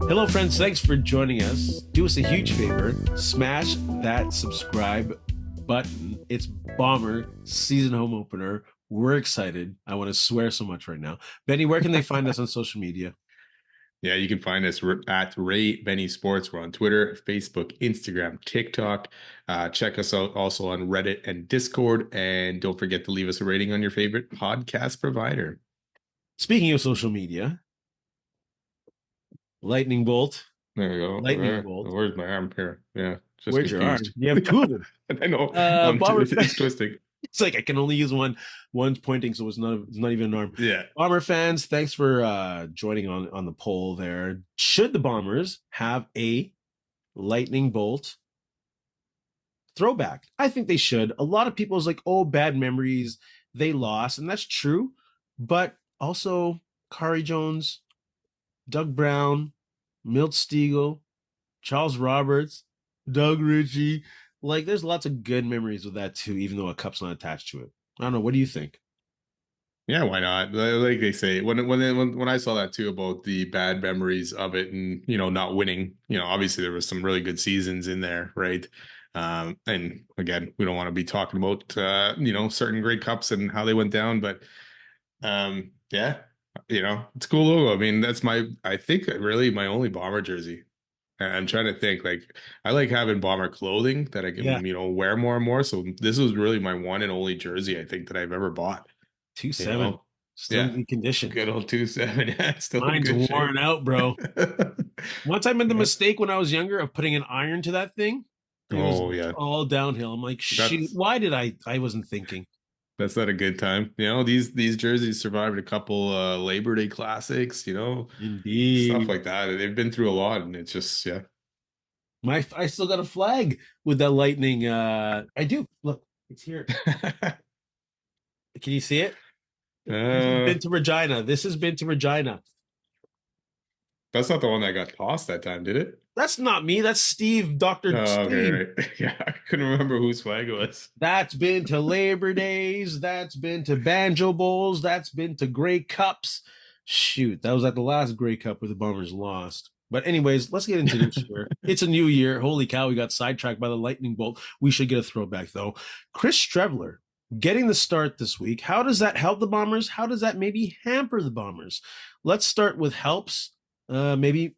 Hello, friends. Thanks for joining us. Do us a huge favor. Smash that subscribe button. It's Bomber season home opener. We're excited. I want to swear so much right now. Benny, where can they find us on social media? Yeah, you can find us at Ray Benny Sports. We're on Twitter, Facebook, Instagram, TikTok. Check us out also on Reddit and Discord. And don't forget to leave us a rating on your favorite podcast provider. Speaking of social media, lightning bolt. There you go. Lightning bolt. Where's my arm here? Yeah, just Where's confused. your arm? You have two of them. I know. It's twisting. It's like I can only use one. One's pointing, so it's not even an arm. Yeah. Bomber fans, thanks for joining on the poll there. Should the Bombers have a lightning bolt throwback? I think they should. A lot of people is like, oh, bad memories. They lost, and that's true. But also, Kari Jones, Doug Brown, Milt Stegall, Charles Roberts, Doug Ritchie. Like, there's lots of good memories with that too, even though a cup's not attached to it. I don't know. What do you think? Yeah, why not? Like they say, when I saw that too about the bad memories of it, and not winning. Obviously there was some really good seasons in there, right? And again, we don't want to be talking about certain great cups and how they went down, but yeah, it's a cool logo. I mean, that's I think really my only Bomber jersey. I'm trying to think, like, I like having Bomber clothing that I can, wear more and more. So this was really my one and only jersey I think that I've ever bought. 2.7, still in condition. Good old 2.7. Yeah, still mine's in good worn shape. out, bro. Once I made the mistake when I was younger of putting an iron to that thing. It was all downhill. I'm like, shoot, why did I wasn't thinking. That's not a good time. These jerseys survived a couple Labor Day classics, Indeed. Stuff like that. They've been through a lot, and it's just, yeah. I still got a flag with that lightning. I do. Look, it's here. Can you see it? This has been to Regina. That's not the one that got tossed that time, did it? That's not me. That's Steve, Dr. Steve. Okay, right. Yeah, I couldn't remember whose flag it was. That's been to Labor Days. That's been to Banjo Bowls. That's been to Grey Cups. Shoot, that was at the last Grey Cup where the Bombers lost. But anyways, let's get into this year. It's a new year. Holy cow, we got sidetracked by the lightning bolt. We should get a throwback, though. Chris Streveler getting the start this week. How does that help the Bombers? How does that maybe hamper the Bombers? Let's start with helps. Maybe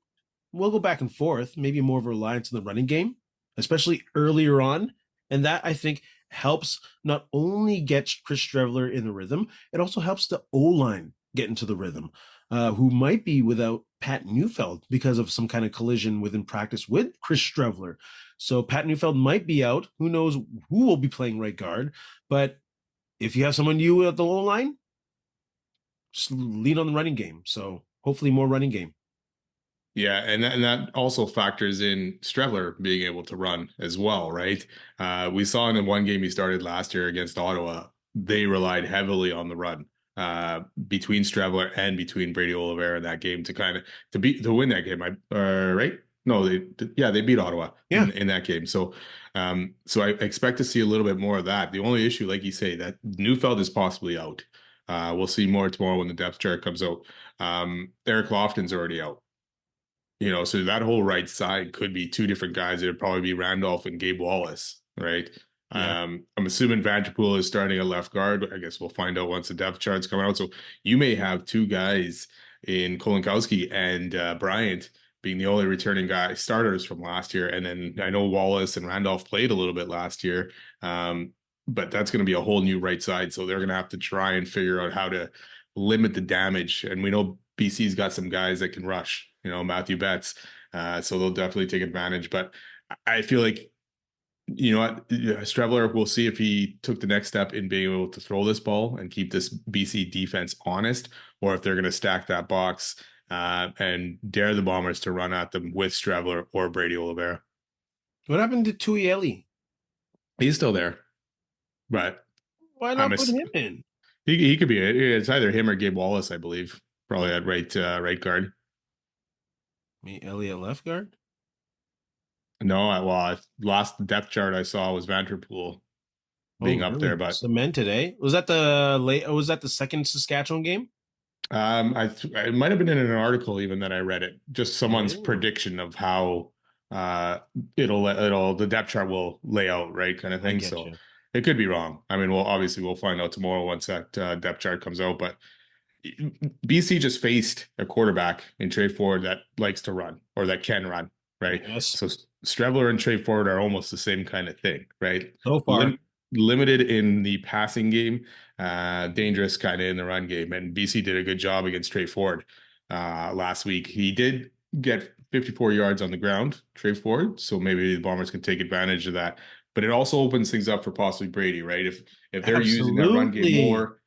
we'll go back and forth, maybe more of a reliance on the running game, especially earlier on. And that, I think, helps not only get Chris Streveler in the rhythm, it also helps the O-line get into the rhythm, who might be without Pat Neufeld because of some kind of collision within practice with Chris Streveler. So Pat Neufeld might be out. Who knows who will be playing right guard. But if you have someone new at the O-line, just lean on the running game. So hopefully more running game. Yeah, and that also factors in Streveler being able to run as well, right? We saw in the one game he started last year against Ottawa, they relied heavily on the run between Streveler and between Brady Oliveira in that game to win that game. Right? No, they beat Ottawa in that game. So I expect to see a little bit more of that. The only issue, like you say, that Neufeld is possibly out. We'll see more tomorrow when the depth chart comes out. Eric Lofton's already out. So that whole right side could be two different guys. It'd probably be Randolph and Gabe Wallace, right? Yeah. I'm assuming Vanderpool is starting at left guard. I guess we'll find out once the depth charts come out. So you may have two guys in Kolinkowski and Bryant being the only returning starters from last year. And then I know Wallace and Randolph played a little bit last year, but that's going to be a whole new right side. So they're going to have to try and figure out how to limit the damage. And we know BC's got some guys that can rush, Matthew Betts. So they'll definitely take advantage. But I feel like, Streveler, we'll see if he took the next step in being able to throw this ball and keep this BC defense honest, or if they're going to stack that box and dare the Bombers to run at them with Streveler or Brady Oliveira. What happened to Tuieli? He's still there. But why not put him in? He could be it. It's either him or Gabe Wallace, I believe. Probably at right guard. Elliott left guard? No, last depth chart I saw was Vanderpool. Oh, being up there. really? But Cemented, eh? Was that the late? Was that the second Saskatchewan game? it might have been in an article even that I read it, just someone's Oh, prediction of how uh the depth chart will lay out, right, kind of I thing. get So you. it could be wrong. I mean, we'll find out tomorrow once that depth chart comes out. But BC just faced a quarterback in Trey Ford that likes to run or that can run, right? Yes. So Streveler and Trey Ford are almost the same kind of thing, right? So far, Limited in the passing game, dangerous kind of in the run game. And BC did a good job against Trey Ford last week. He did get 54 yards on the ground, Trey Ford, so maybe the Bombers can take advantage of that. But it also opens things up for possibly Brady, right? If they're using that run game absolutely. more,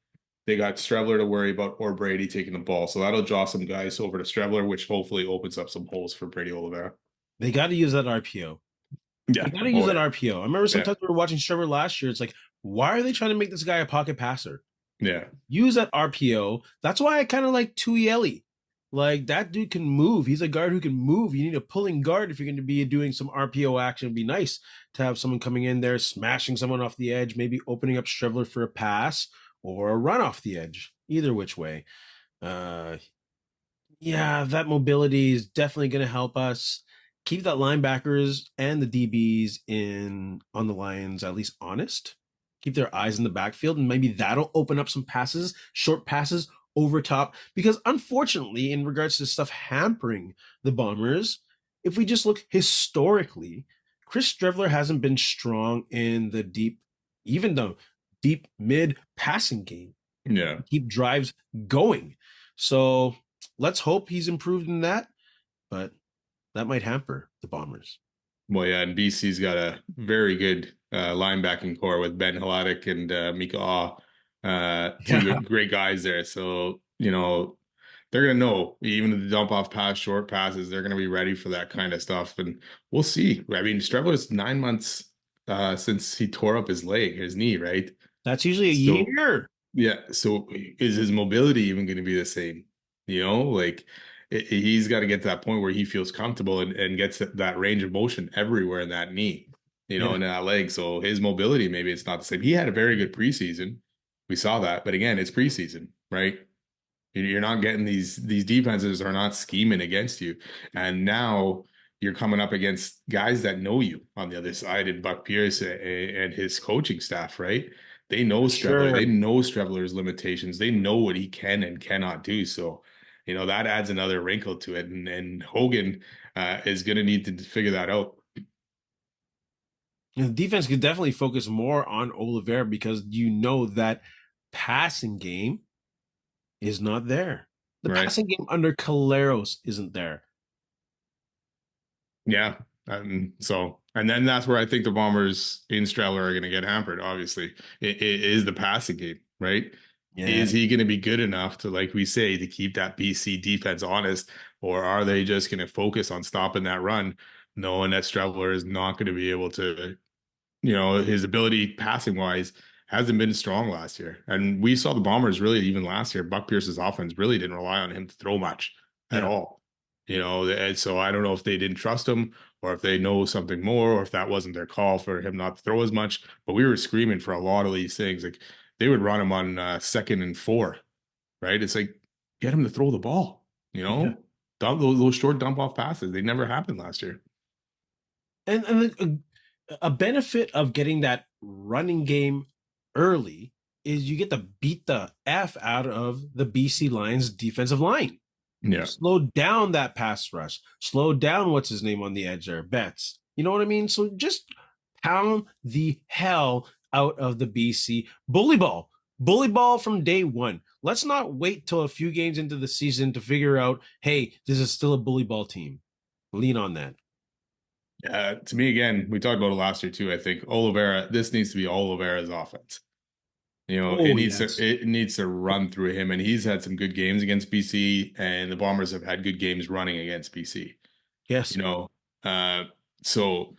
they got Streveler to worry about or Brady taking the ball. So that'll draw some guys over to Streveler, which hopefully opens up some holes for Brady Oliveira. They got to use that RPO. They Yeah. got to use Oh, that yeah. RPO. I remember Yeah. sometimes we were watching Trevor last year. It's like, why are they trying to make this guy a pocket passer? Yeah. Use that RPO. That's why I kind of like Tuyeli. Like that dude can move. He's a guard who can move. You need a pulling guard if you're going to be doing some RPO action. It'd be nice to have someone coming in there, smashing someone off the edge, maybe opening up Streveler for a pass or a run off the edge. Either which way. Uh, yeah, that mobility is definitely going to help us keep that linebackers and the DBs in on the Lions at least honest. Keep their eyes in the backfield, and maybe that'll open up some passes, short passes over top. Because unfortunately, in regards to stuff hampering the Bombers, if we just look historically, Chris Streveler hasn't been strong in the deep, even the deep mid passing game. Yeah. Keep drives going. So let's hope he's improved in that, but that might hamper the Bombers. Well, yeah, and BC's got a very good linebacking core with Ben Haladic and Mika Aw, two Yeah, great guys there. So, they're going to know, even the dump off pass, short passes, they're going to be ready for that kind of stuff. And we'll see. I mean, Streveler's 9 months since he tore up his leg, his knee, right? that's usually a So, year. yeah. So is his mobility even going to be the same? Like he's got to get to that point where he feels comfortable and gets that range of motion everywhere in that knee, Yeah, in that leg. So his mobility, maybe it's not the same. He had a very good preseason. We saw that, but again, it's preseason, right? You're not getting these defenses are not scheming against you, and now you're coming up against guys that know you on the other side, and Buck Pierce and his coaching staff, right? They know for Streveler. They sure. know Streveler's limitations. They know what he can and cannot do. So, that adds another wrinkle to it, and Hogan is going to need to figure that out. And the defense could definitely focus more on Oliveira because you know that passing game is not there. The Right. passing game under Caleros isn't there. Yeah. And then that's where I think the Bombers in Streveler are going to get hampered. Obviously, it is the passing game, right? Yeah, Is he going to be good enough to, like we say, to keep that BC defense honest, or are they just going to focus on stopping that run, knowing that Streveler is not going to be able to, his ability passing wise hasn't been strong last year, and we saw the Bombers really even last year. Buck Pierce's offense really didn't rely on him to throw much at yeah. all. And so I don't know if they didn't trust him or if they know something more or if that wasn't their call for him not to throw as much. But we were screaming for a lot of these things. Like they would run him on 2nd and 4, right? It's like, get him to throw the ball, Yeah. those short dump off passes. They never happened last year. And a benefit of getting that running game early is you get to beat the F out of the BC Lions defensive line. Yeah. Slow down that pass rush. Slow down what's his name on the edge there, Betts. You know what I mean? So just pound the hell out of the BC bully ball. Bully ball from day one. Let's not wait till a few games into the season to figure out, hey, this is still a bully ball team. Lean on that. To me, again, we talked about it last year too. I think Oliveira, this needs to be Oliveira's offense. It Oh, needs to yes. it needs to run through him, and he's had some good games against BC, and the Bombers have had good games running against BC. Yes. You know, uh, so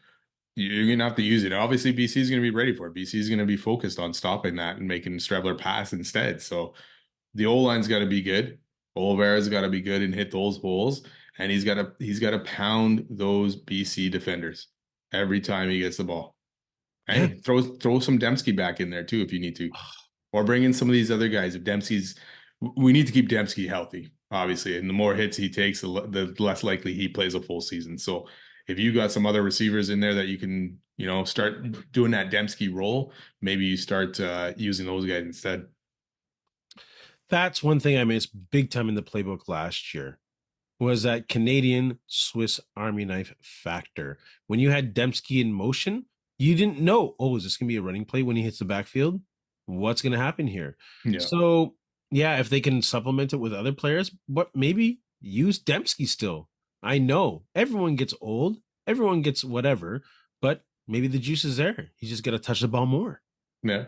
you're gonna have to use it. Obviously, BC is gonna be ready for it. BC is gonna be focused on stopping that and making Streveler pass instead. So the O line's got to be good. Oliveira's got to be good and hit those holes, and he's got to pound those BC defenders every time he gets the ball. Yeah. Hey, throw some Dembski back in there too if you need to, or bring in some of these other guys. If Dempsey's, we need to keep Dembski healthy, obviously, and the more hits he takes, the less likely he plays a full season. So if you got some other receivers in there that you can, start doing that Dembski role, maybe you start using those guys instead. That's one thing I missed big time in the playbook last year was that Canadian Swiss Army knife factor. When you had Dembski in motion, you didn't know, oh, is this going to be a running play when he hits the backfield? What's going to happen here? Yeah. So, yeah, if they can supplement it with other players, but maybe use Dembski still. I know everyone gets old, everyone gets whatever, but maybe the juice is there. He's just got to touch the ball more. Yeah.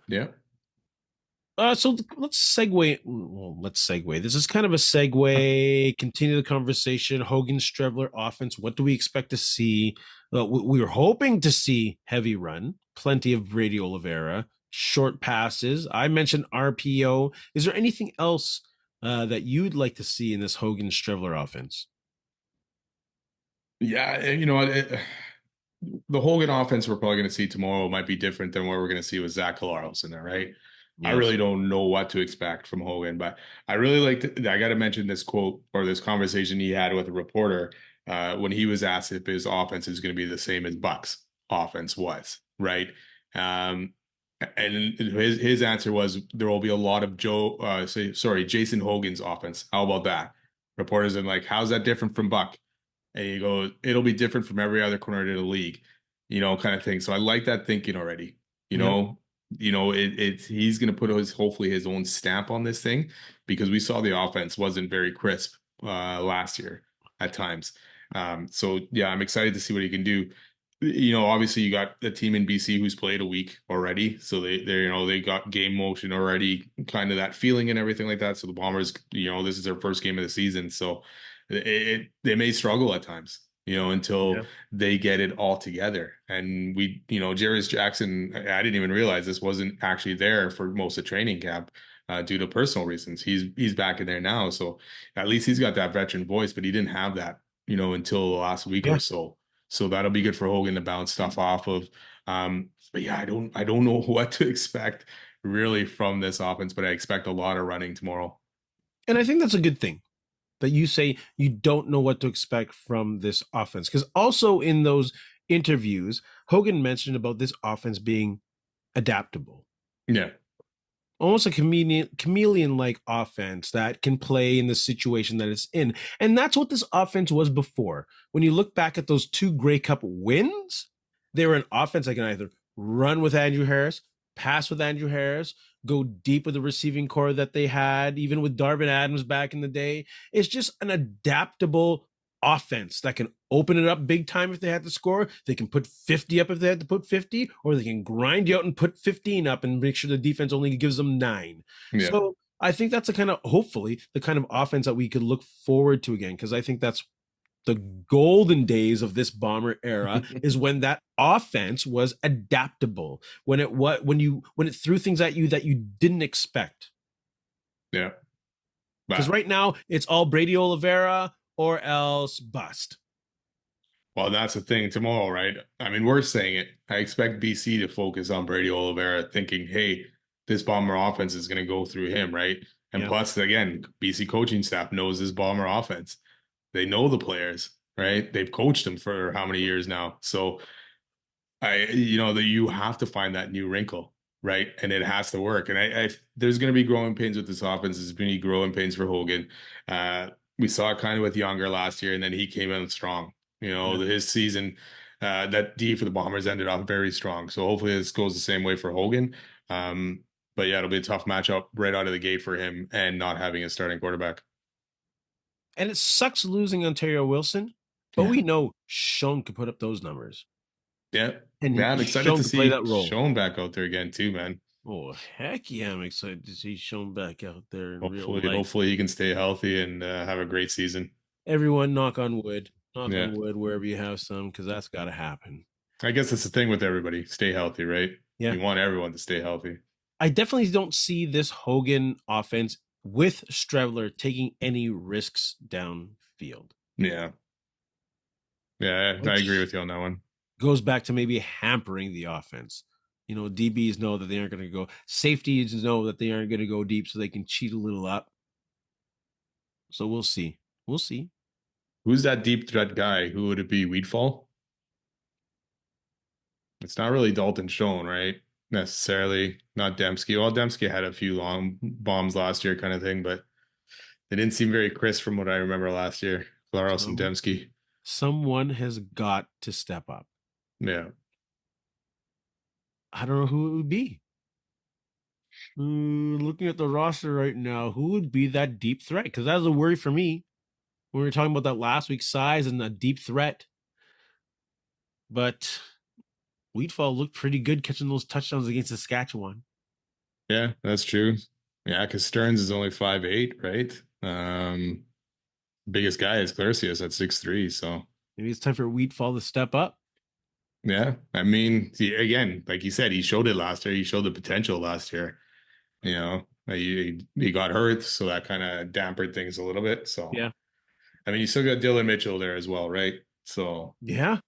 Yeah. So let's segue. Well, let's segue. This is kind of a segue. Continue the conversation. Hogan Streveler offense. What do we expect to see? We were hoping to see heavy run, plenty of Brady Oliveira, short passes. I mentioned RPO. Is there anything else that you'd like to see in this Hogan Streveler offense? Yeah, the Hogan offense we're probably going to see tomorrow might be different than what we're going to see with Zach Collaros in there, right? I Yes. really don't know what to expect from Hogan, but I really I got to mention this quote or this conversation he had with a reporter when he was asked if his offense is going to be the same as Buck's offense was, right? Um, and his answer was there will be a lot of Jason Hogan's offense. How about that? Reporters are like, how's that different from Buck? And you go, it'll be different from every other corner in the league, kind of thing. So I like that thinking already. You Yep. know, it's he's going to put hopefully his own stamp on this thing because we saw the offense wasn't very crisp last year at times. So yeah, I'm excited to see what he can do. Obviously you got the team in BC who's played a week already, so they got game motion already, kind of that feeling and everything like that. So the Bombers, this is their first game of the season, so they may struggle at times, until Yeah. they get it all together. And Jarius Jackson, I didn't even realize this wasn't actually there for most of training camp due to personal reasons. He's back in there now, so at least he's got that veteran voice, but he didn't have that, until the last week or Yeah. so. So that'll be good for Hogan to bounce stuff off of. But yeah, I don't know what to expect really from this offense, but I expect a lot of running tomorrow. And I think that's a good thing that you say you don't know what to expect from this offense. Because also in those interviews, Hogan mentioned about this offense being adaptable. Yeah. Almost a chameleon like offense that can play in the situation that it's in. And that's what this offense was before. When you look back at those two Grey Cup wins, they were an offense that can either run with Andrew Harris, pass with Andrew Harris, go deep with the receiving core that they had, even with Darvin Adams back in the day. It's just an adaptable offense that can open it up big time if they had to score. They can put 50 up if they had to put 50, or they can grind you out and put 15 up and make sure the defense only gives them 9. Yeah. So I think that's hopefully the kind of offense that we could look forward to again, because I think that's the golden days of this Bomber era is when that offense was adaptable, when it threw things at you that you didn't expect. Yeah. Because right now it's all Brady Oliveira or else bust. Well, that's the thing tomorrow, right? I mean, we're saying it. I expect BC to focus on Brady Oliveira, thinking, hey, this Bomber offense is going to go through him, right? And plus, again, BC coaching staff knows this Bomber offense. They know the players, right? They've coached them for how many years now? So that you have to find that new wrinkle, right? And it has to work. And there's going to be growing pains with this offense. There's going to be growing pains for Hogan. We saw it kind of with Younger last year, and then he came in strong. His season, that D for the Bombers ended off very strong. So hopefully this goes the same way for Hogan. But yeah, it'll be a tough matchup right out of the gate for him and not having a starting quarterback. And it sucks losing Ontario Wilson, but we know Sean could put up those numbers. Yeah. And I'm excited to see that role. Sean back out there again too, man. Oh, heck yeah, I'm excited to see Sean back out there in real life. Hopefully he can stay healthy and have a great season. Everyone knock on wood. Knock on wood wherever you have some, because that's got to happen. I guess that's the thing with everybody. Stay healthy, right? Yeah. You want everyone to stay healthy. I definitely don't see this Hogan offense with Streveler taking any risks downfield. Yeah. Yeah, I agree with you on that one. goes back to maybe hampering the offense. DBs know that they aren't going to go. Safeties know that they aren't going to go deep, so they can cheat a little up. So we'll see. We'll see. Who's that deep threat guy? Who would it be? Weedfall? It's not really Dalton Schoen, right? Necessarily. Not Dembski. Well, Dembski had a few long bombs last year kind of thing, but they didn't seem very crisp from what I remember last year. Claros and Dembski. Someone has got to step up. Yeah. I don't know who it would be. Looking at the roster right now, who would be that deep threat? Because that was a worry for me when we were talking about that last week's size and a deep threat. But Wheatfall looked pretty good catching those touchdowns against Saskatchewan. Yeah, that's true. Yeah, because Stearns is only 5'8", right? Biggest guy is Claricius at 6'3", so maybe it's time for Wheatfall to step up. Yeah, I mean, again, like you said, he showed it last year. He showed the potential last year. He got hurt, so that kind of dampened things a little bit. So yeah, I mean, you still got Dylan Mitchell there as well, right? So yeah,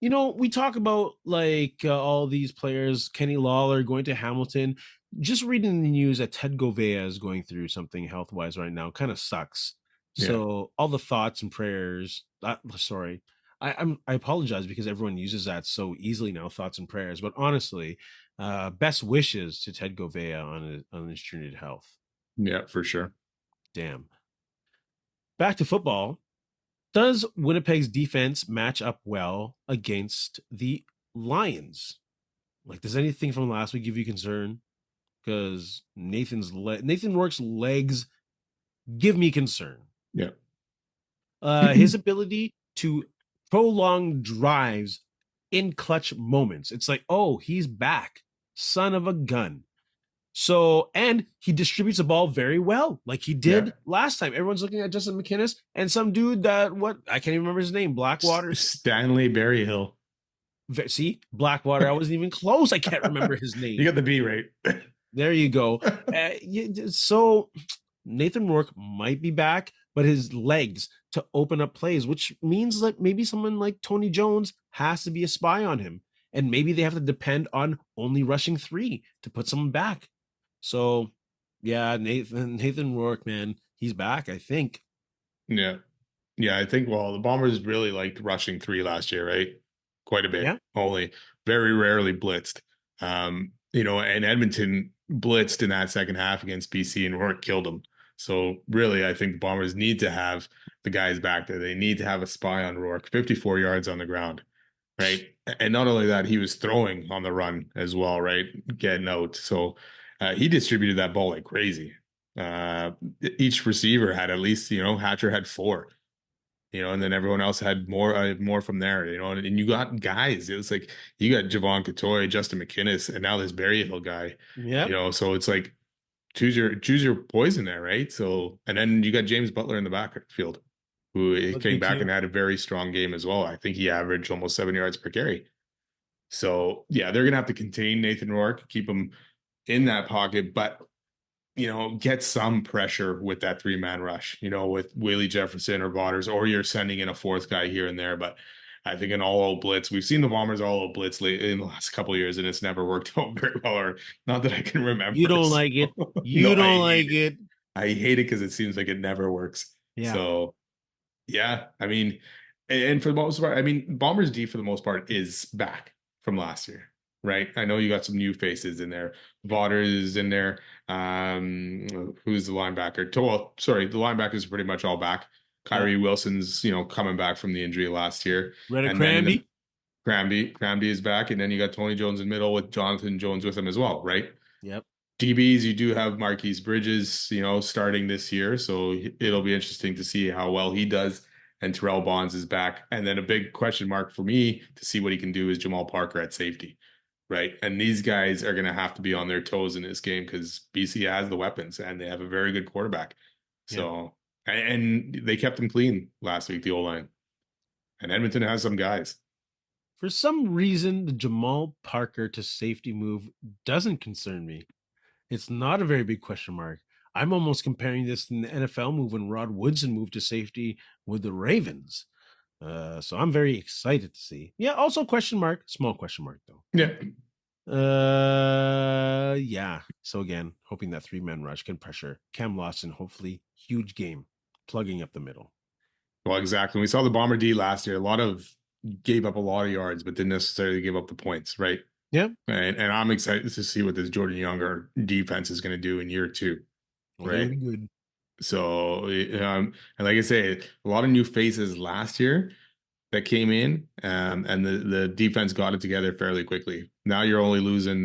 we talk about like all these players, Kenny Lawler going to Hamilton. Just reading the news that Ted Govea is going through something health wise right now kind of sucks. So all the thoughts and prayers. Sorry. I apologize because everyone uses that so easily now, thoughts and prayers. But honestly, best wishes to Ted Govea on his journey to health. Yeah, for sure. Damn. Back to football. Does Winnipeg's defense match up well against the Lions? Like, does anything from last week give you concern? Because Nathan Rourke's legs give me concern. Yeah. His ability to prolong drives in clutch moments. It's like, oh, he's back. Son of a gun. So, and he distributes the ball very well, like he did last time. Everyone's looking at Justin McInnis and some dude I can't even remember his name. Blackwater. Stanley Berryhill. See, Blackwater. I wasn't even close. I can't remember his name. You got the B right. There you go. So Nathan Rourke might be back, but his legs to open up plays, which means that maybe someone like Tony Jones has to be a spy on him. And maybe they have to depend on only rushing 3 to put someone back. So, yeah, Nathan Rourke, man, he's back, I think. Yeah. Yeah, I think, the Bombers really liked rushing 3 last year, right? Quite a bit. Yeah. Only very rarely blitzed. And Edmonton blitzed in that second half against BC and Rourke killed them. So really, I think the Bombers need to have the guys back there. They need to have a spy on Rourke, 54 yards on the ground, right? And not only that, he was throwing on the run as well, right? Getting out. So he distributed that ball like crazy. Each receiver had at least, Hatcher had 4, and then everyone else had more from there, and you got guys. It was like you got Javon Catoy, Justin McInnis, and now this Berryhill guy. Yeah. So it's like choose your poison there, right? So, and then you got James Butler in the backfield, who came back and had a very strong game as well. I think he averaged almost 7 yards per carry. So yeah, they're gonna have to contain Nathan Rourke, keep him in that pocket, but get some pressure with that 3-man rush, with Willie Jefferson or Waters, or you're sending in a 4th guy here and there. But I think an all-out blitz, we've seen the Bombers all-out blitz in the last couple of years, and it's never worked out very well, or not that I can remember. You don't like it. You don't like it. I hate it because it seems like it never works. Yeah. So, yeah, I mean, and for the most part, I mean, Bombers D for the most part is back from last year. Right. I know you got some new faces in there. Waters is in there. Who's the linebacker? The linebackers are pretty much all back. Kyrie Wilson's, coming back from the injury last year. Cranby is back. And then you got Tony Jones in the middle with Jonathan Jones with him as well, right? Yep. DBs, you do have Marquise Bridges, starting this year. So it'll be interesting to see how well he does. And Terrell Bonds is back. And then a big question mark for me to see what he can do is Jamal Parker at safety. Right. And these guys are going to have to be on their toes in this game because BC has the weapons and they have a very good quarterback. So, and they kept them clean last week, the O-line. And Edmonton has some guys. For some reason, the Jamal Parker to safety move doesn't concern me. It's not a very big question mark. I'm almost comparing this to the NFL move when Rod Woodson moved to safety with the Ravens. So I'm very excited to see. Yeah, also question mark, small question mark though. Yeah. Yeah. So again, hoping that 3-man rush can pressure Cam Lawson. Hopefully, huge game, plugging up the middle. Well, exactly. We saw the Bomber D last year. Gave up a lot of yards, but didn't necessarily give up the points, right? Yeah. And I'm excited to see what this Jordan Younger defense is going to do in year 2, Well, they're right? gonna be good. So, and like I say, a lot of new faces last year that came in, and the defense got it together fairly quickly. Now you're only losing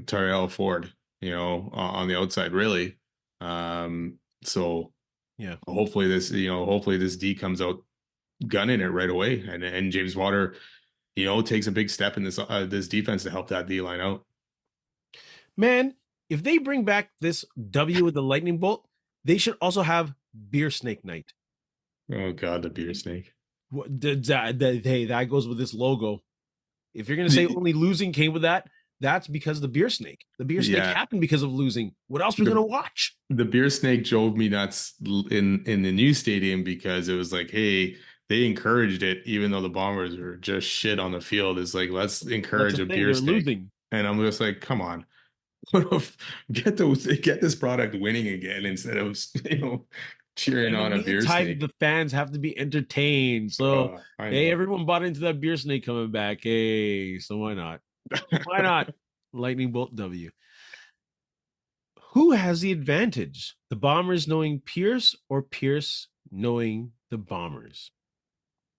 Tyrell Ford, on the outside, really. So Yeah. hopefully this D comes out gunning it right away, and James Water, takes a big step in this defense to help that D line out. Man, if they bring back this W with the lightning bolt, they should also have beer snake night. Oh God, the beer snake. Hey, that goes with this logo. If you're gonna say only losing came with that, that's because the beer snake. The beer snake Yeah, happened because of losing. What else are we the gonna watch? the beer snake drove me nuts in the new stadium because it was like, hey, they encouraged it even though the Bombers were just shit on the field. It's like, let's That's encourage the a thing. beer They're snake, losing. and I'm just like, come on, get this product winning again instead of cheering In the on a beer meantime, snake. the fans have to be entertained. So, I hey, know. everyone bought into that beer snake coming back. Hey, so why not? Why not? Lightning bolt W. Who has the advantage? The Bombers knowing Pierce or Pierce knowing the Bombers?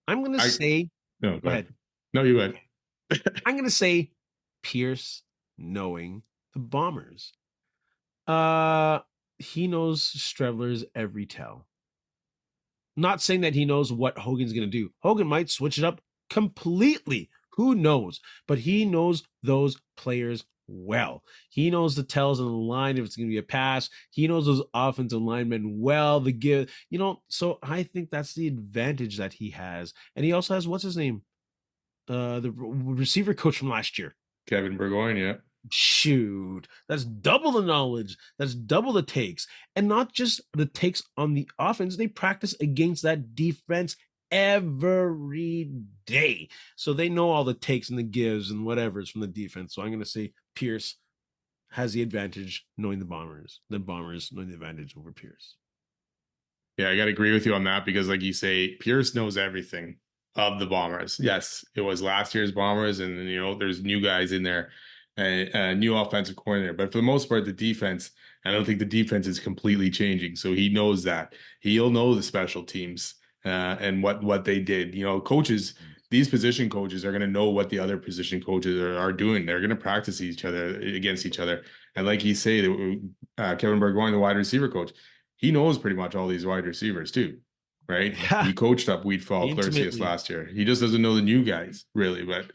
I'm going to I say, No, go go ahead. ahead. No, you go ahead. I'm going to say Pierce knowing the Bombers. He knows Streveler's every tell. Not saying that he knows what Hogan's going to do. Hogan might switch it up completely. Who knows? But he knows those players well. He knows the tells on the line if it's going to be a pass. He knows those offensive linemen well. The give, So I think that's the advantage that he has, and he also has what's his name, the receiver coach from last year. Kevin Burgoyne, yeah. Shoot, that's double the knowledge. That's double the takes. And not just the takes on the offense, they practice against that defense every day. So they know all the takes and the gives and whatever's from the defense. So I'm going to say Pierce has the advantage knowing the Bombers knowing the advantage over Pierce. Yeah, I got to agree with you on that because, like you say, Pierce knows everything of the Bombers. Yes, it was last year's Bombers, and there's new guys in there, and a new offensive coordinator. But for the most part, the defense, I don't think the defense is completely changing. So he knows that he'll know the special teams and what they did. Coaches, these position coaches are going to know what the other position coaches are doing. They're going to practice each other against each other. And like you say, Kevin Burgoyne, the wide receiver coach, he knows pretty much all these wide receivers too, right? Yeah, He coached up Weedfall, Clarcius intimately. last year. He just doesn't know the new guys really, but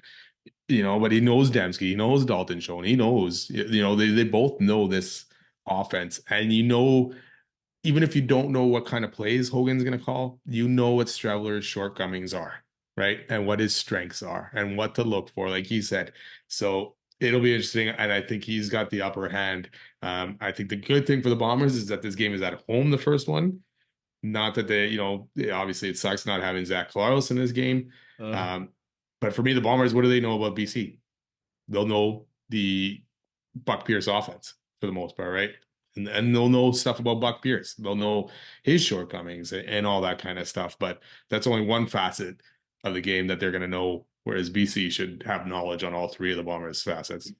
but he knows Dembski, he knows Dalton Schoen, he knows, they both know this offense, and even if you don't know what kind of plays Hogan's going to call, what Streveler's shortcomings are, right? And what his strengths are and what to look for, like he said. So it'll be interesting. And I think he's got the upper hand. I think the good thing for the Bombers is that this game is at home, the first one. Not that obviously it sucks not having Zach Claros in this game. Uh, Um, but for me, the Bombers, what do they know about BC? They'll know the Buck Pierce offense for the most part, right? And they'll know stuff about Buck Pierce. They'll know his shortcomings and all that kind of stuff. But that's only one facet of the game that they're going to know, whereas BC should have knowledge on all three of the Bombers' facets.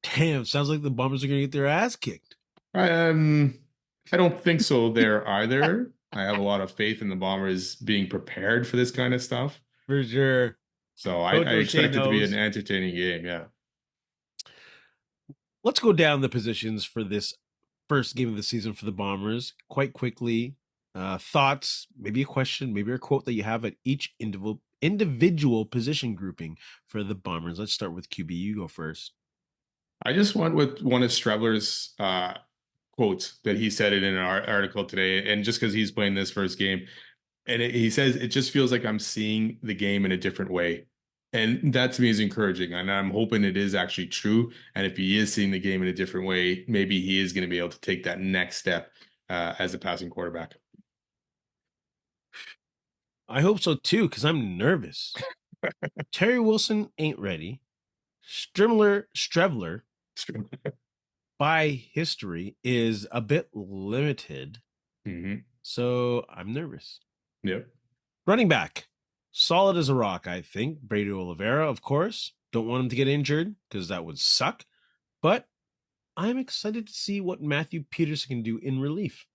Damn, sounds like the Bombers are going to get their ass kicked. Um, I don't think so there either. I have a lot of faith in the Bombers being prepared for this kind of stuff. For sure. So I Coach O'Shea expect it to be an knows. entertaining game. Yeah. Let's go down the positions for this first game of the season for the Bombers quite quickly. Thoughts, maybe a question, maybe a quote that you have at each individual position grouping for the Bombers. Let's start with QB. You go first. I just went with one of Streveler's quotes that he said it in our article today. And just because he's playing this first game, and he says, it just feels like I'm seeing the game in a different way. And that to me is encouraging. And I'm hoping it is actually true. And if he is seeing the game in a different way, maybe he is going to be able to take that next step as a passing quarterback. I hope so too, because I'm nervous. Terry Wilson ain't ready. Streveler, by history, is a bit limited. Mm-hmm. So I'm nervous. Yep. Running back, solid as a rock, I think. Brady Oliveira, of course. Don't want him to get injured because that would suck. But I'm excited to see what Matthew Peterson can do in relief.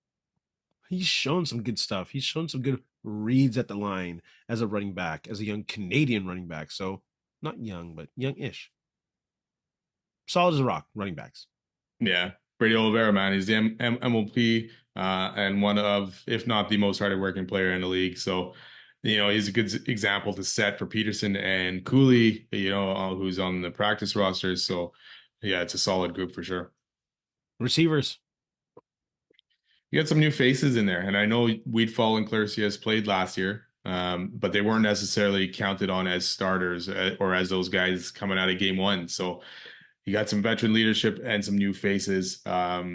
He's shown some good stuff. He's shown some good reads at the line as a running back, as a young Canadian running back. So not young, but young-ish. Solid as a rock, running backs. Yeah. Brady Oliveira, man, he's the MLP and one of, if not the most hardworking player in the league. So, he's a good example to set for Peterson and Cooley, who's on the practice roster. So, yeah, it's a solid group for sure. Receivers. You got some new faces in there, and I know Weedfall and Clercius played last year, but they weren't necessarily counted on as starters or as those guys coming out of game one. So you got some veteran leadership and some new faces, but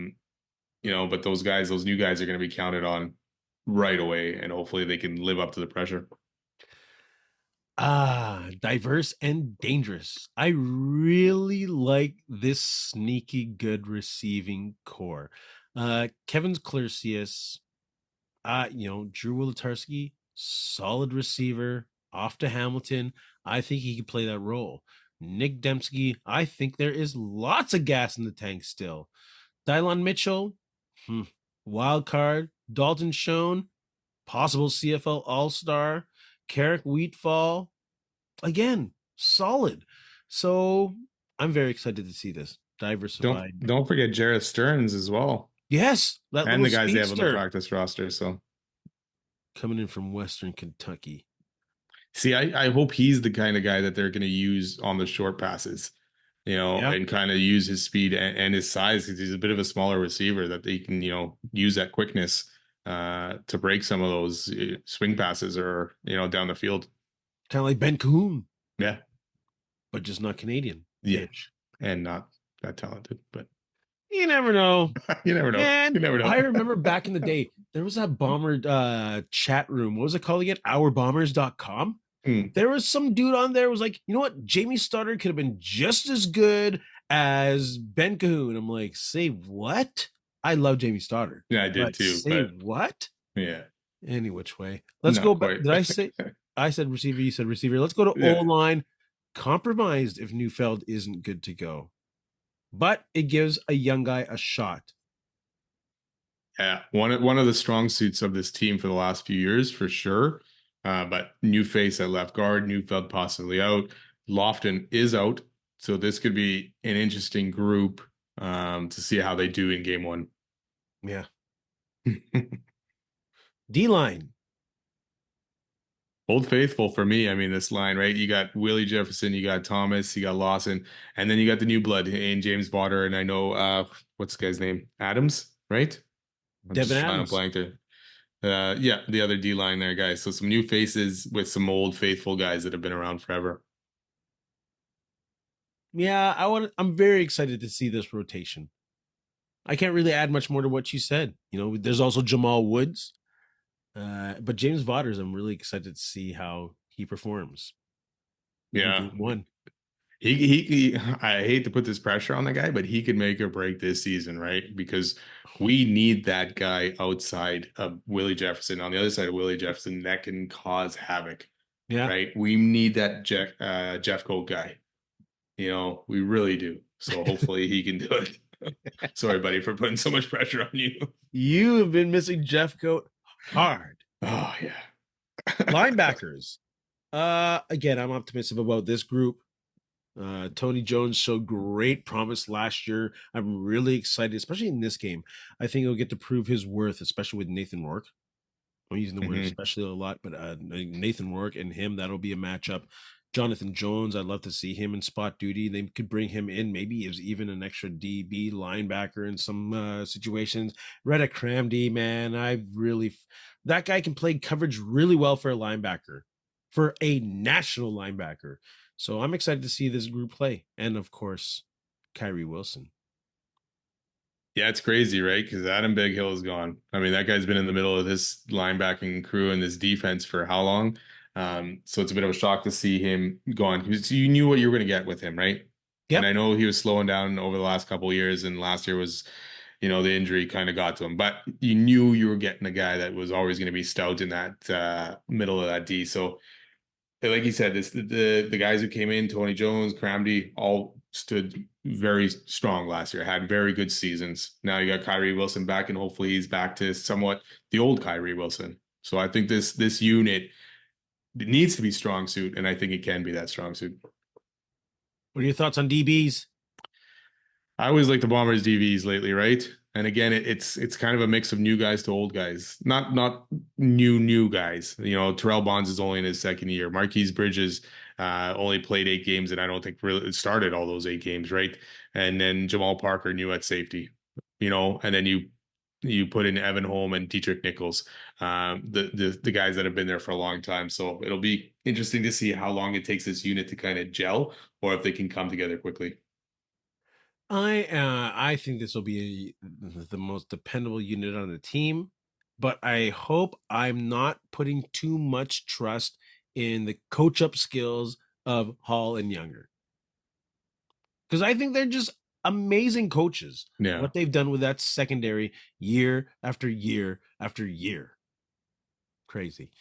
those new guys are going to be counted on right away, and hopefully they can live up to the pressure. Diverse and dangerous. I really like this sneaky good receiving core. Kevin Clercius, Drew Wolotarski, solid receiver, off to Hamilton. I think he could play that role. Nick Dembski, I think there is lots of gas in the tank still. Dylon Mitchell, wild card. Dalton Schoen, possible CFL All-Star. Carrick Wheatfall, again, solid. So I'm very excited to see this diversified. Don't forget Jarrett Stearns as well. Yes, and the guys speedster they have on the practice roster. So coming in from Western Kentucky. See, I hope he's the kind of guy that they're going to use on the short passes, and kind of use his speed and his size, because he's a bit of a smaller receiver, that they can, use that quickness to break some of those swing passes or, down the field. Kind of like Ben Cahoon. Yeah. But just not Canadian. Yeah. And not that talented, but. You never know. You never know. Man, you never know. I remember back in the day, there was that bomber chat room. What was it called again? Ourbombers.com. There was some dude on there who was like, you know what? Jamie Stoddard could have been just as good as Ben Cahoon. I'm like, say what? I love Jamie Stoddard. Yeah, I did too. Say what? Yeah. Any which way. Let's go back. Did I say? I said receiver. You said receiver. Let's go to O-line. Compromised if Neufeld isn't good to go. But it gives a young guy a shot. Yeah, one of the strong suits of this team for the last few years, for sure. But new face at left guard, Neufeld possibly out. Lofton is out. So this could be an interesting group to see how they do in game one. Yeah. D-line. Old Faithful for me. I mean, this line, right? You got Willie Jefferson, you got Thomas, you got Lawson, and then you got the new blood in James Vaughter, and I know what's the guy's name? Adams, right? Devin Adams. Blank there. Yeah, the other D line there, guys. So some new faces with some old faithful guys that have been around forever. Yeah, I'm very excited to see this rotation. I can't really add much more to what you said. There's also Jamal Woods. But James Vaughters, I'm really excited to see how he performs. Yeah. One. He I hate to put this pressure on the guy, but he could make or break this season, right? Because we need that guy outside of Willie Jefferson, on the other side of Willie Jefferson, that can cause havoc. Yeah. Right. We need that Jeff Coat guy. We really do. So hopefully he can do it. Sorry, buddy, for putting so much pressure on you. You have been missing Jeff Coat hard. Oh, yeah. Linebackers. Again, I'm optimistic about this group. Tony Jones showed great promise last year. I'm really excited, especially in this game. I think he'll get to prove his worth, especially with Nathan Rourke. I'm using the word especially a lot, but Nathan Rourke and him, that'll be a matchup. Jonathan Jones, I'd love to see him in spot duty. They could bring him in, maybe as even an extra DB linebacker in some situations. Reddick Cramdy, man, that guy can play coverage really well for a linebacker, for a national linebacker. So I'm excited to see this group play. And of course, Kyrie Wilson. Yeah, it's crazy, right? Because Adam Big Hill is gone. I mean, that guy's been in the middle of this linebacking crew and this defense for how long? So it's a bit of a shock to see him gone. You knew what you were going to get with him, right? And Yep. I know he was slowing down over the last couple of years, and last year was, the injury kind of got to him. But you knew you were getting a guy that was always going to be stout in that middle of that D. So like you said, the guys who came in, Tony Jones, Cramdy, all stood very strong last year, had very good seasons. Now you got Kyrie Wilson back, and hopefully he's back to somewhat the old Kyrie Wilson. So I think this unit needs to be strong suit, and I think it can be that strong suit. What are your thoughts on DBs? I always like the Bombers DVs lately, right? And again, it's kind of a mix of new guys to old guys, not new guys. Terrell Bonds is only in his second year. Marquise Bridges only played 8 games, and I don't think really started all those 8 games, right? And then Jamal Parker new at safety, and then you put in Evan Holm and Dietrich Nichols, the guys that have been there for a long time. So it'll be interesting to see how long it takes this unit to kind of gel, or if they can come together quickly. I think this will be the most dependable unit on the team, but I hope I'm not putting too much trust in the coach up skills of Hall and Younger, because I think they're just amazing coaches. Yeah. What they've done with that secondary year after year after year, crazy.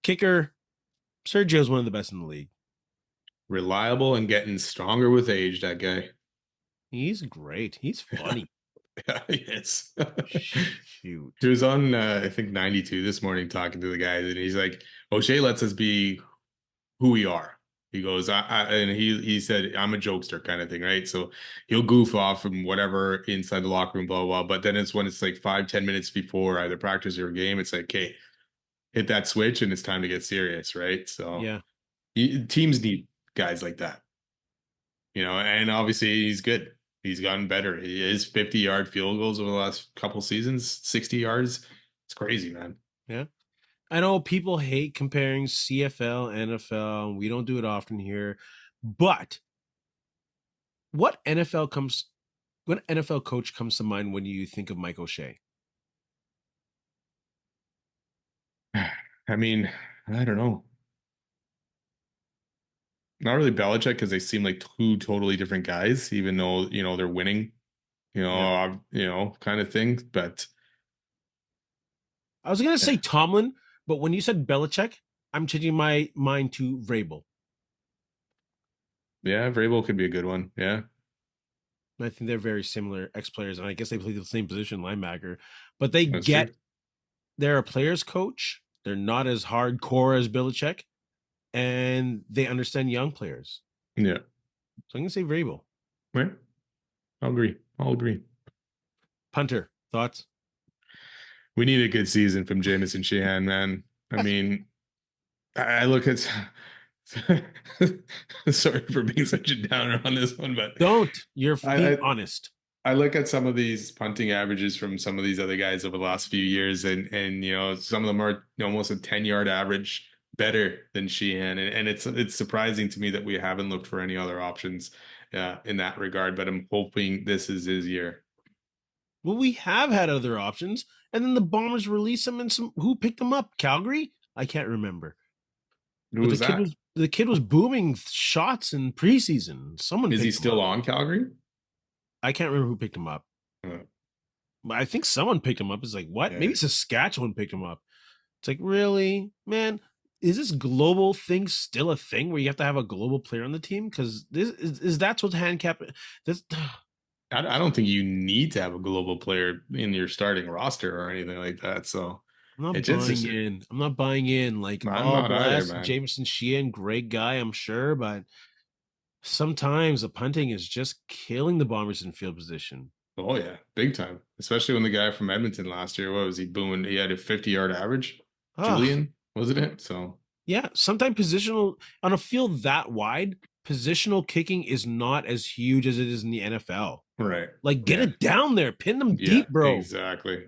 Kicker, Sergio's one of the best in the league. Reliable and getting stronger with age, that guy. He's great. He's funny. Yeah, he is. Shoot. He was on, I think, 92 this morning talking to the guys, and he's like, O'Shea lets us be who we are. He goes, and he said, I'm a jokester kind of thing, right? So he'll goof off from whatever inside the locker room, blah, blah, blah. But then it's when it's like 5-10 minutes before either practice or game, it's like, okay, hit that switch and it's time to get serious, right? So Yeah. teams need guys like that, and obviously he's good. He's gotten better. He is 50-yard field goals over the last couple seasons, 60 yards. It's crazy, man. Yeah. I know people hate comparing CFL, NFL. We don't do it often here. But what NFL coach comes to mind when you think of Mike O'Shea? I mean, I don't know. Not really Belichick, because they seem like two totally different guys, even though, they're winning, Yeah. kind of thing. But I was going to say Tomlin, but when you said Belichick, I'm changing my mind to Vrabel. yeah, Vrabel could be a good one. Yeah. I think they're very similar ex-players, and I guess they play the same position, linebacker. But they That's true. they're a player's coach. They're not as hardcore as Belichick, and they understand young players. Yeah. So I'm going to say Vrabel. Right. I'll agree. Punter, thoughts? We need a good season from Jamison Sheehan, man. I mean, I look at sorry for being such a downer on this one, but Don't. You're being honest. I look at some of these punting averages from some of these other guys over the last few years, and some of them are almost a 10-yard average better than Sheehan, and it's surprising to me that we haven't looked for any other options in that regard. But I'm hoping this is his year. Well, we have had other options, and then the Bombers released them, and who picked them up? Calgary? I can't remember. Who But was that? The kid was booming shots in preseason. Someone Is he picked him still up. on Calgary? I can't remember who picked him up. But I think someone picked him up. It's like, what? Yeah. Maybe Saskatchewan picked him up. It's like, really? Man, is this global thing still a thing where you have to have a global player on the team? Because this is that's what's handicap. This I don't think you need to have a global player in your starting roster or anything like that. So I'm not it's buying just in. I'm not buying in. Like, I'm oh, not either, bless man. Jameson Sheehan, great guy, I'm sure, but sometimes the punting is just killing the Bombers in field position. Oh yeah, big time. Especially when the guy from Edmonton last year, what was he booming? He had a 50-yard average. Julian, wasn't it? So yeah, sometimes positional on a field that wide, positional kicking is not as huge as it is in the NFL. right. Like, get it down there, pin them deep, bro. Exactly.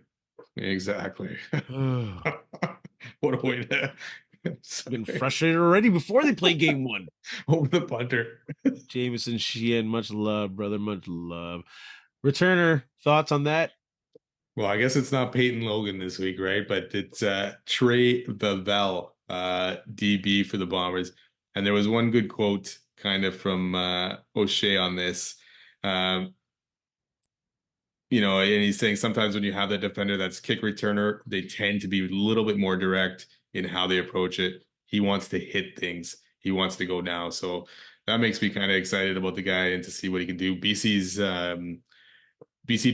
What a way to I've been frustrated already before they play game one. Over the punter. Jameson Sheehan, much love, brother, much love. Returner, thoughts on that? Well, I guess it's not Peyton Logan this week, right? But it's Trey Vavell, DB for the Bombers. And there was one good quote kind of from O'Shea on this. Um, and he's saying sometimes when you have that defender that's kick returner, they tend to be a little bit more direct in how they approach it. He wants to hit things. He wants to go now. So that makes me kind of excited about the guy and to see what he can do. BC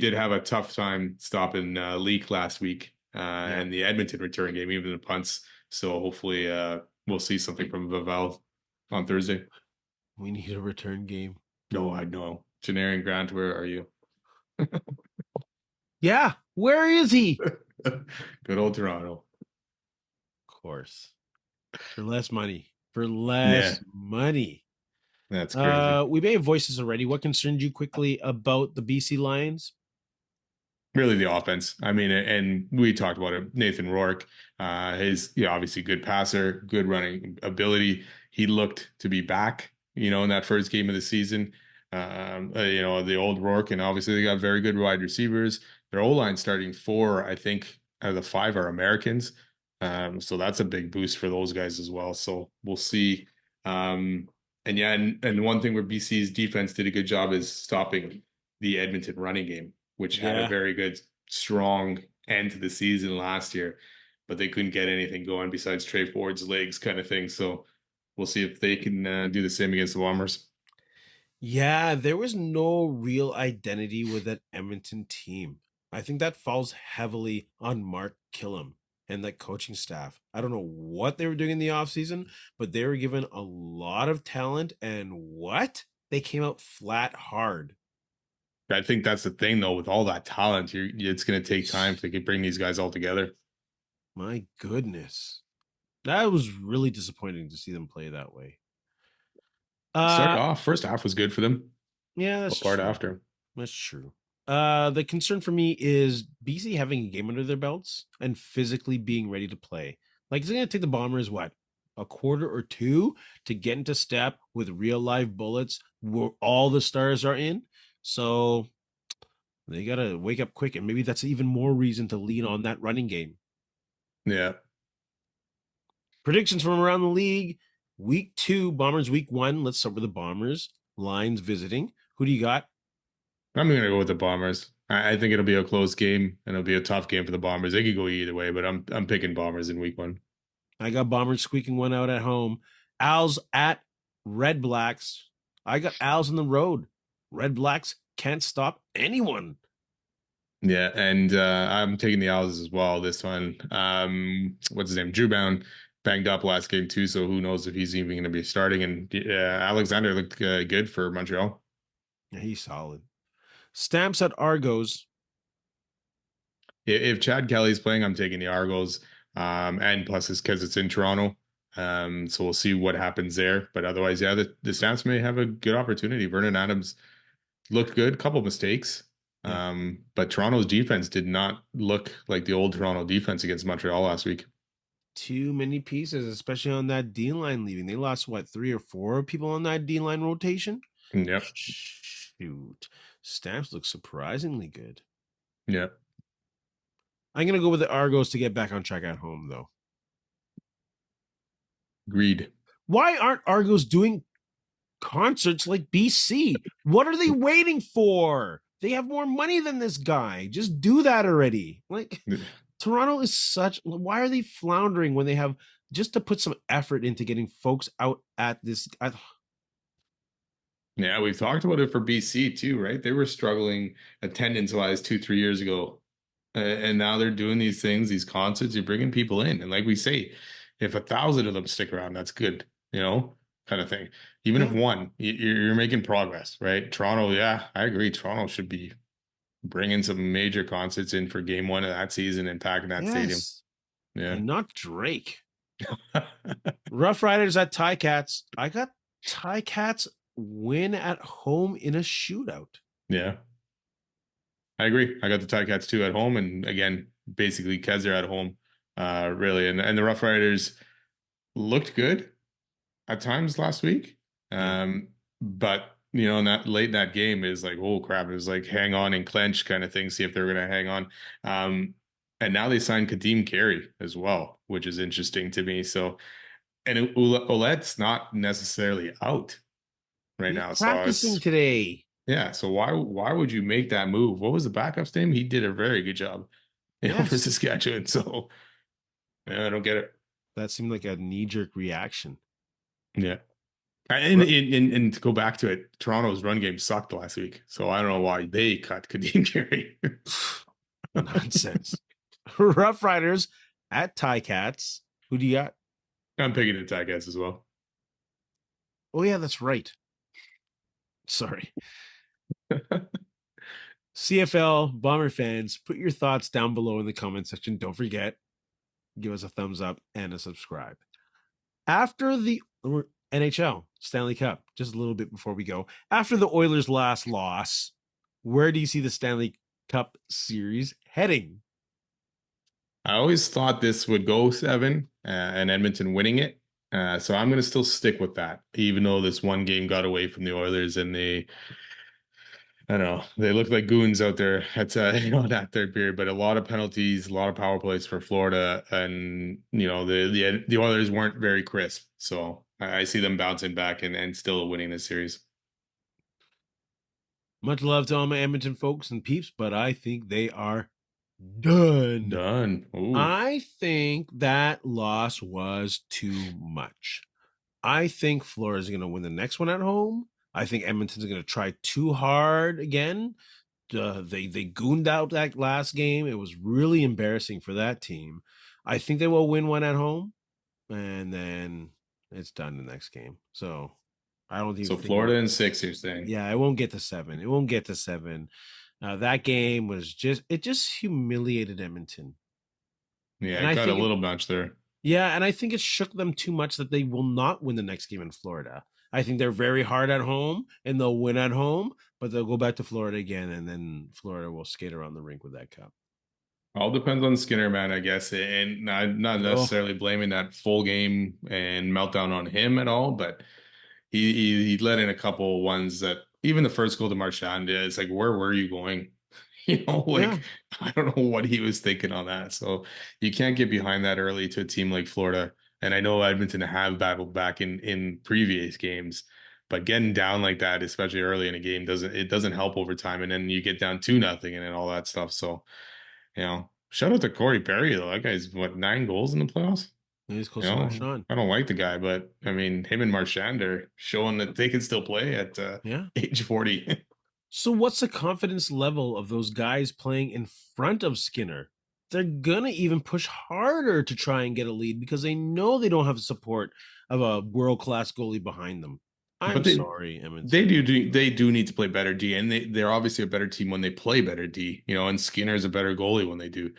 did have a tough time stopping Leak last week Yeah, and the Edmonton return game, even the punts. So hopefully we'll see something from Vavel on Thursday. we need a return game. No, I know. Janarian Grant, where are you? Yeah, where is he? Good old Toronto. Of course, for less money. For Yeah, less money. that's crazy. We may have voices already. What concerned you quickly about the BC Lions? Really the offense. I mean, and we talked about it. Nathan Rourke, his obviously good passer, good running ability. He looked to be back, in that first game of the season. The old Rourke, and obviously they got very good wide receivers. Their O-line starting four, I think, out of the five are Americans. So that's a big boost for those guys as well. So we'll see. And yeah, and one thing where BC's defense did a good job is stopping the Edmonton running game, which had a Yeah. very good, strong end to the season last year, but they couldn't get anything going besides Trey Ford's legs kind of thing. So we'll see if they can do the same against the Bombers. Yeah, there was no real identity with that Edmonton team. I think that falls heavily on Mark Killam and that coaching staff. I don't know what they were doing in the offseason, but they were given a lot of talent, and what? They came out flat hard. I think that's the thing, though, with all that talent, it's going to take time to bring these guys all together. My goodness. That was really disappointing to see them play that way. Started Uh off, first half was good for them. yeah, that's What part true. after? That's true. The concern for me is BC having a game under their belts and physically being ready to play. Like, it's going to take the Bombers, what, a quarter or two to get into step with real live bullets where all the stars are in. So they got to wake up quick. And maybe that's even more reason to lean on that running game. Yeah. Predictions from around the league. Week 2, Bombers week 1. Let's start with the Bombers. Lions visiting. Who do you got? I'm going to go with the Bombers. I think it'll be a close game and it'll be a tough game for the Bombers. They could go either way, but I'm picking Bombers in week 1. I got Bombers squeaking one out at home. Owls at Red Blacks. I got Owls on the road. Red Blacks can't stop anyone. Yeah, and I'm taking the Owls as well this one. What's his name? Drew Bound banged up last game too, so who knows if he's even going to be starting. And Alexander looked good for Montreal. Yeah, he's solid. Stamps at Argos. If Chad Kelly's playing, I'm taking the Argos. And plus it's because it's in Toronto. So we'll see what happens there. But otherwise, yeah, the Stamps may have a good opportunity. Vernon Adams looked good, couple mistakes. Yeah. But Toronto's defense did not look like the old Toronto defense against Montreal last week. Too many pieces, especially on that D line leaving. They lost, what, 3 or 4 people on that D line rotation? Yep. Shoot. Stamps look surprisingly good. Yep. I'm going to go with the Argos to get back on track at home, though. Agreed. Why aren't Argos doing concerts like BC? What are they waiting for? They have more money than this guy. Just do that already. Like, Toronto is such. Why are they floundering when they have just to put some effort into getting folks out at this? Yeah, we've talked about it for BC too, right? They were struggling attendance wise 2, 3 years ago. And now they're doing these things, these concerts, you're bringing people in. And like we say, if 1,000 of them stick around, that's good, kind of thing. Even if Yeah. one, you're making progress, right? Toronto, yeah, I agree. Toronto should be bringing some major concerts in for game 1 of that season and packing that stadium. Yes. Yeah. And not Drake. Rough Riders at Tie Cats. I got Tie Cats win at home in a shootout. Yeah. I agree. I got the Ticats too at home, and again, basically because they're at home, really. And the Rough Riders looked good at times last week, Yeah. but in that late in that game is like, oh crap, it was like hang on and clench kind of thing, see if they're gonna hang on. And now they signed Kadeem Carey as well, which is interesting to me. So, and Ouellette's not necessarily out right He's now. So practicing it's today. yeah. So why would you make that move? What was the backup's name? He did a very good job, for Yes. Saskatchewan. So yeah, I don't get it. That seemed like a knee-jerk reaction. Yeah. And to go back to it, Toronto's run game sucked last week. So I don't know why they cut Kadeem Carey. Nonsense. Rough Riders at Ticats. Who do you got? I'm picking the Ticats as well. Oh, yeah, that's right. Sorry. CFL Bomber fans, put your thoughts down below in the comment section. Don't forget, give us a thumbs up and a subscribe. After the NHL Stanley Cup, just a little bit before we go, after the Oilers' last loss, where do you see the Stanley Cup series heading? I always thought this would go 7 and Edmonton winning it. So I'm going to still stick with that, even though this one game got away from the Oilers and I don't know, they look like goons out there at that third period. But a lot of penalties, a lot of power plays for Florida, and the Oilers weren't very crisp. So I see them bouncing back and still winning this series. Much love to all my Edmonton folks and peeps, but I think they are done. Done. Ooh. I think that loss was too much. I think Florida's going to win the next one at home. I think Edmonton's going to try too hard again. They gooned out that last game. It was really embarrassing for that team. I think they will win one at home, and then it's done the next game. So I don't even. So Florida in 6, you're saying? Yeah, it won't get to 7. It won't get to 7. That game was just humiliated Edmonton. Yeah, and I I got a think little bunch there. Yeah, and I think it shook them too much that they will not win the next game in Florida. I think they're very hard at home and they'll win at home, but they'll go back to Florida again, and then Florida will skate around the rink with that cup. All depends on Skinner, man, I guess, and not necessarily blaming that full game and meltdown on him at all, but he let in a couple ones that even the first goal to Marchand is like, where were you going? Yeah. I don't know what he was thinking on that. So you can't get behind that early to a team like Florida. And I know Edmonton have battled back in previous games, but getting down like that, especially early in a game, doesn't help over time. And then you get down 2-0 and then all that stuff. So, shout out to Corey Perry though. That guy's 9 goals in the playoffs. He's close to Marchand. I don't like the guy, but I mean, him and Marchand are showing that they can still play at age 40. So what's the confidence level of those guys playing in front of Skinner? They're going to even push harder to try and get a lead because they know they don't have the support of a world-class goalie behind them. I'm sorry, Edmonton. They do need to play better D, and they're obviously a better team when they play better D, and Skinner's a better goalie when they do.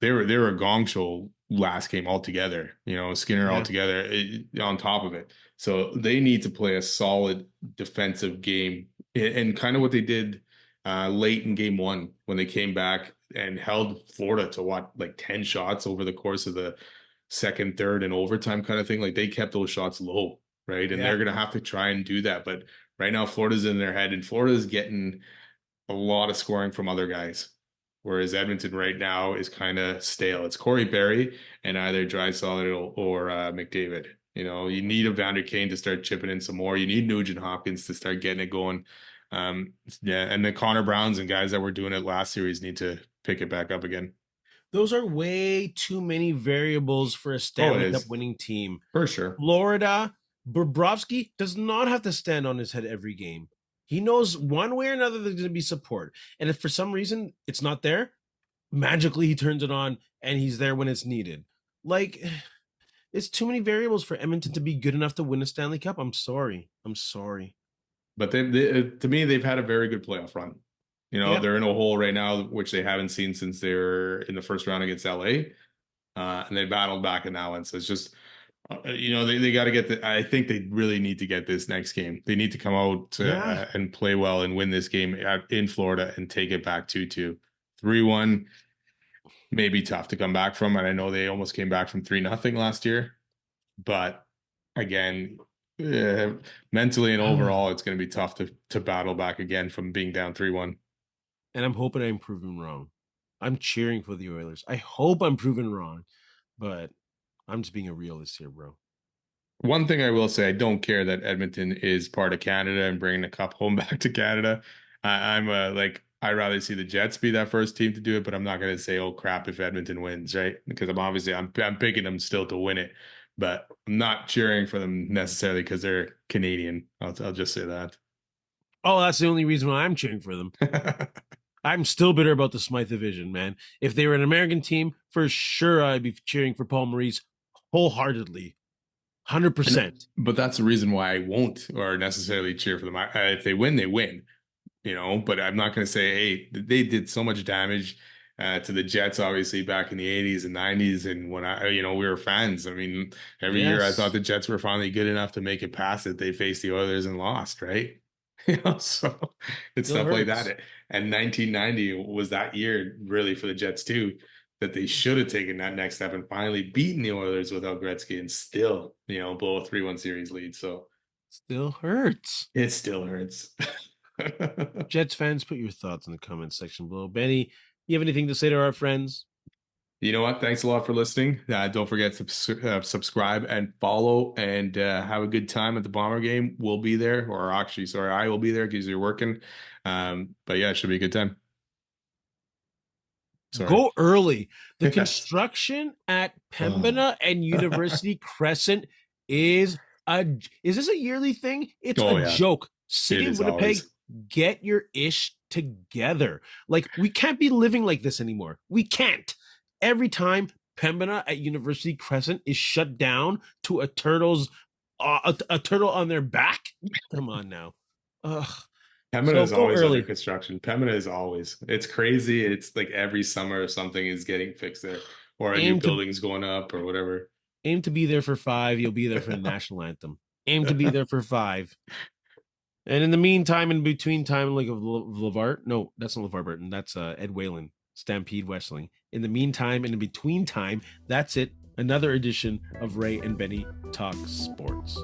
They were a gong show last game altogether, Skinner altogether on top of it. So they need to play a solid defensive game, and kind of what they did late in game 1 when they came back and held Florida to like 10 shots over the course of the second, third, and overtime kind of thing. Like they kept those shots low, right? And they're going to have to try and do that. But right now, Florida's in their head, and Florida's getting a lot of scoring from other guys. Whereas Edmonton right now is kind of stale. It's Corey Perry and either Draisaitl or McDavid. You need a Vander Kane to start chipping in some more. You need Nugent Hopkins to start getting it going. And the Connor Browns and guys that were doing it last series need to pick it back up again. Those are way too many variables for a Stanley Cup winning team. For sure. Florida, Bobrovsky does not have to stand on his head every game. He knows one way or another there's going to be support. And if for some reason it's not there, magically he turns it on and he's there when it's needed. Like, it's too many variables for Edmonton to be good enough to win a Stanley Cup. I'm sorry. But to me, they've had a very good playoff run. They're in a hole right now, which they haven't seen since they were in the first round against LA. And they battled back in that one. So it's just, they got to get I think they really need to get this next game. They need to come out and play well and win this game in Florida and take it back 2-2. 3-1 may be tough to come back from. And I know they almost came back from 3-0 last year. But again, Yeah, mentally and overall, it's going to be tough to battle back again from being down 3-1. And I'm hoping I'm proven wrong. I'm cheering for the Oilers. I hope I'm proven wrong, but I'm just being a realist here, bro. One thing I will say, I don't care that Edmonton is part of Canada and bringing the cup home back to Canada. I'm like, I'd rather see the Jets be that first team to do it, but I'm not going to say, oh crap, if Edmonton wins, right? Because I'm picking them still to win it, but I'm not cheering for them necessarily because they're Canadian. I'll just say that. Oh, that's the only reason why I'm cheering for them. I'm still bitter about the Smythe division, man. If they were an American team, for sure I'd be cheering for Paul Maurice wholeheartedly. 100%. But that's the reason why I won't or necessarily cheer for them. If they win, they win, but I'm not going to say, hey, they did so much damage to the Jets, obviously, back in the 80s and 90s. And when we were fans. I mean, every year I thought the Jets were finally good enough to make it past it. They faced the Oilers and lost, right? So it's stuff like that. And 1990 was that year really for the Jets too, that they should have taken that next step and finally beaten the Oilers without Gretzky and still, blow a 3-1 series lead. So still hurts. It still hurts. Jets fans, put your thoughts in the comments section below. Benny, you have anything to say to our friends? You know what? Thanks a lot for listening. Don't forget to subscribe and follow and have a good time at the Bomber game. We'll be there, or actually, sorry, I will be there because you're working. But yeah, it should be a good time. Sorry. Go early. The construction at Pembina and University Crescent is this a yearly thing? It's joke. City of Winnipeg, get your ish together. Like, we can't be living like this anymore. We can't. Every time Pembina at University Crescent is shut down to a turtle on their back. Come on now. Ugh. Pembina is always under construction. Pembina is always. It's crazy. It's like every summer something is getting fixed there, or a new building's going up, or whatever. Aim to be there for 5. You'll be there for the national anthem. Aim to be there for 5. And in the meantime, in between time, like of LeVar, no, that's not LeVar Burton. That's Ed Whalen, Stampede Wrestling. In the meantime and in between time, that's it. Another edition of Ray and Benny Talk Sports.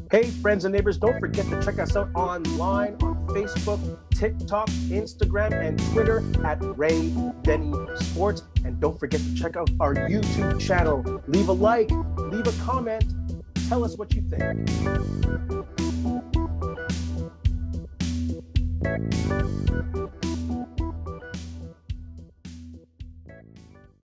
Hey, friends and neighbors, don't forget to check us out online on Facebook, TikTok, Instagram, and Twitter at Ray Benny Sports. And don't forget to check out our YouTube channel. Leave a like, leave a comment, tell us what you think.